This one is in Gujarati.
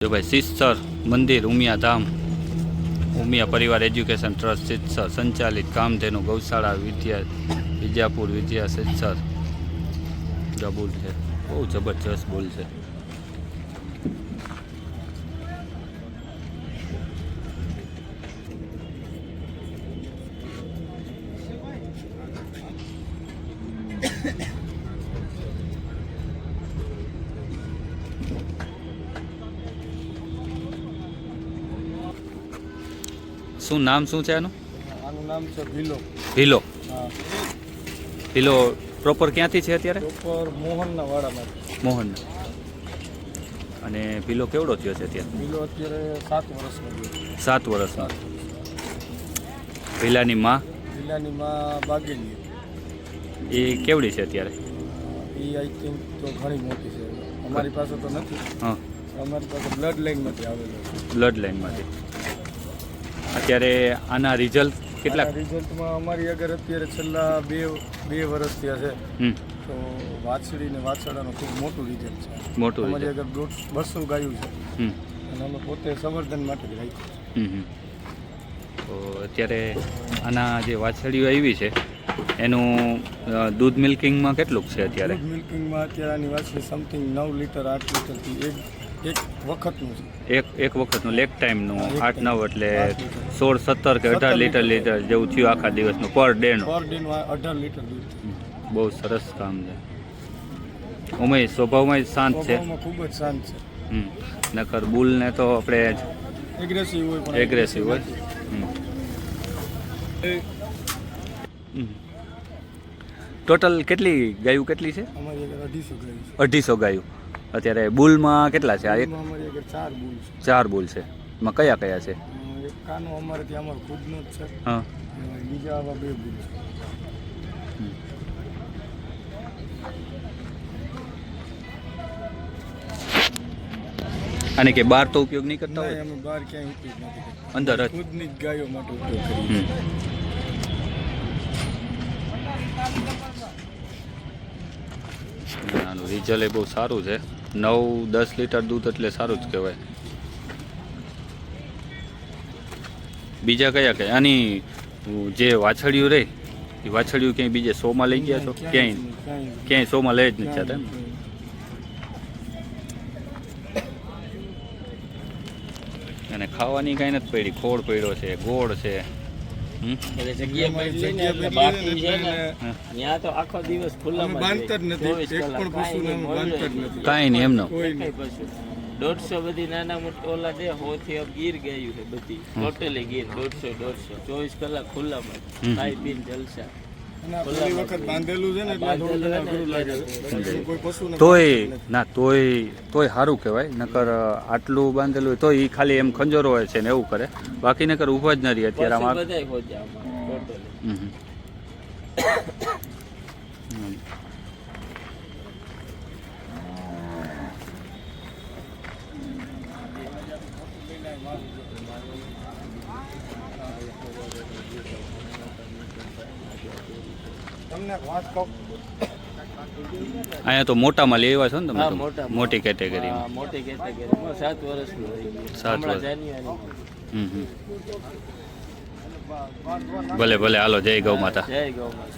જો ભાઈ સિત્સર મંદિર ઉમિયા ધામ ઉમિયા પરિવાર એજ્યુકેશન ટ્રસ્ટ સિત્સર સંચાલિત કામધેનુ ગૌશાળા વિદ્યાપુર વિદ્યા સિત્સર બુલ છે, બહુ જબરજસ્ત બુલ છે. શું નામ શું છે આનું? આનું નામ છે ભીલો. ભીલો. હા, ભીલો પ્રોપર ક્યાંથી છે અત્યારે? પ્રોપર મોહનના વાડામાંથી. મોહન. અને ભીલો કેવડો થયો છે અત્યારે? ભીલો અત્યારે 7 વર્ષનો છે. 7 વર્ષનો. ભીલાની માં? ભીલાની માં બાગેલી. એ કેવડી છે અત્યારે? એ આઈ થિંક તો ઘણી મોટી છે. અમારી પાસે તો નથી. હા, અમારી પાસે બ્લડ લાઈનમાંથી આવેલો છે. બ્લડ લાઈનમાંથી. અત્યારે આના રિઝલ્ટ કેટલા? રિઝલ્ટમાં અમારી આગળ અત્યારે છેલ્લા બે વર્ષ થયા છે. તો વાછડી ને વાછડાનું ખૂબ મોટું રિઝલ્ટ છે. મોટું અમારી આગળ 200 ગાયું છે. અને અમે પોતે સંવર્ધન માટે જ રાખ્યું. તો અત્યારે આના જે વાછડીઓ આવી છે એનું દૂધ મિલ્કિંગમાં કેટલું છે અત્યારે? દૂધ મિલ્કિંગમાં અત્યારે આની વાછડી સમથિંગ 9 લીટર 8 લીટરથી એક વખતનું છે. એક વખતનું લેક ટાઈમનું 8-9 એટલે 16-17 કે 18 લીટર જેવું થયું આખા દિવસનું પર ડેનું. 18 લીટર દૂધ. બહુ સરસ કામ છે. ઉમેય સ્વભાવમાં શાંત છે. ખૂબ જ શાંત છે. નકર બુલને તો આપણે એગ્રેસિવ હોય પણ એગ્રેસિવ હોય. ટોટલ કેટલી ગાયું કેટલી છે? અમારી આગળ 250 ગાયું છે. 250 ગાયું. અત્યારે બુલમાં કેટલા છે? આ એક અમારી આગળ 4 બુલ છે. 4 બુલ છે. એમાં કયા કયા છે? એક કાનો અમારે ત્યાં અમારો ખુદનો જ છે. હા. બીજા આવા 2 બુલ છે. અને કે બહાર તો ઉપયોગ નહીં કરતા હોય? અમે બહાર ક્યાંય ઉપયોગ નથી કરતા. અંદર જ ખુદની જ ગાયો માટે ઉપયોગ કરીએ. આનું રિઝલ્ટ એ બહુ સારું છે. 9-10 લીટર દૂધ એટલે સારું જ કહેવાય. બીજા કયા કયા આની જે વાછડીઓ રહી એ વાછડીઓ ક્યાંય બીજે શોમાં લઈ ગયા છો? ક્યાંય શોમાં લઈ જ નથી જતા એમ? અને ખાવાની કાંઈ નથી પડી, ખોળ પડ્યો છે, ગોળ છે. કાંઈ નહીં એમનો. 150 બધી નાના મોટા ઓલા દે 100 થી ગીર ગયું છે બધી ટોટલી ગીર 150 24 કલાક ખુલ્લામાં ખાઈ પીને જલસા. પહેલી વખત બાંધેલું છે ને એટલે થોડું અઘરું લાગે છે. કોઈ પશુને તોય સારું કહેવાય. નકર આટલું બાંધેલું હોય તોય એ ખાલી એમ ખંજરો હોય છે ને એવું કરે, બાકી નકર ઊભા જ ન રહી અત્યારે આમાં. બધાય હોજા આમાં ટોટલી. તમને વાત કહું, અહીંયા તો મોટામાં લેવા છો ને તમે? હા, તો મોટા મોટી કેટેગરીમાં. મોટી કેટેગરીમાં 7 વર્ષનું થઈ ગયું. 7 વર્ષ. જાન્યુઆરી. ભલે ભલે, હાલો, જય ગૌ માતા. જય ગૌ માતા.